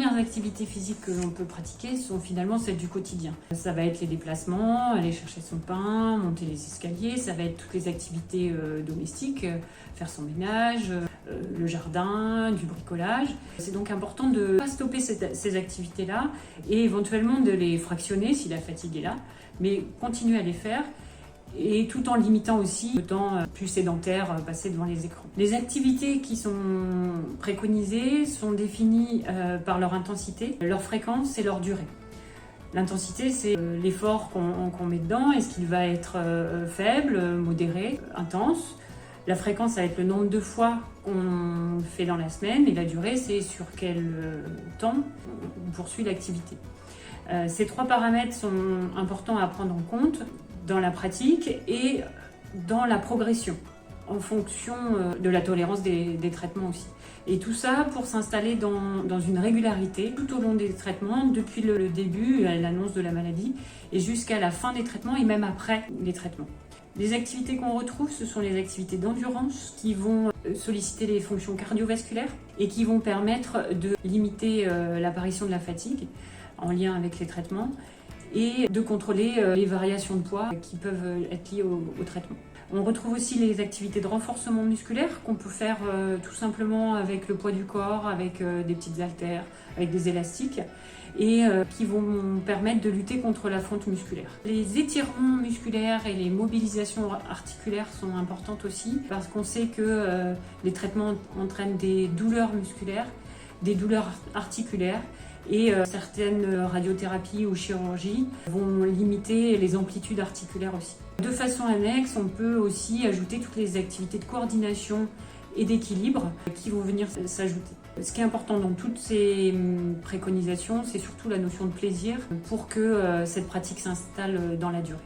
premières activités physiques que l'on peut pratiquer sont finalement celles du quotidien. Ça va être les déplacements, aller chercher son pain, monter les escaliers, ça va être toutes les activités domestiques, faire son ménage, le jardin, du bricolage. C'est donc important de ne pas stopper ces activités-là et éventuellement de les fractionner si la fatigue est là, mais continuer à les faire. Et tout en limitant aussi le temps plus sédentaire passé devant les écrans. Les activités qui sont préconisées sont définies par leur intensité, leur fréquence et leur durée. L'intensité, c'est l'effort qu'on met dedans. Est-ce qu'il va être faible, modéré, intense? La fréquence, ça va être le nombre de fois qu'on fait dans la semaine, et la durée, c'est sur quel temps on poursuit l'activité. Ces trois paramètres sont importants à prendre en compte dans la pratique et dans la progression, en fonction de la tolérance des traitements aussi. Et tout ça pour s'installer dans une régularité tout au long des traitements, depuis le début, l'annonce de la maladie, et jusqu'à la fin des traitements et même après les traitements. Les activités qu'on retrouve, ce sont les activités d'endurance qui vont solliciter les fonctions cardiovasculaires et qui vont permettre de limiter l'apparition de la fatigue en lien avec les traitements et de contrôler les variations de poids qui peuvent être liées au traitement. On retrouve aussi les activités de renforcement musculaire qu'on peut faire tout simplement avec le poids du corps, avec des petites haltères, avec des élastiques, et qui vont permettre de lutter contre la fonte musculaire. Les étirements musculaires et les mobilisations articulaires sont importantes aussi parce qu'on sait que les traitements entraînent des douleurs musculaires, des douleurs articulaires, et certaines radiothérapies ou chirurgies vont limiter les amplitudes articulaires aussi. De façon annexe, on peut aussi ajouter toutes les activités de coordination et d'équilibre qui vont venir s'ajouter. Ce qui est important dans toutes ces préconisations, c'est surtout la notion de plaisir pour que cette pratique s'installe dans la durée.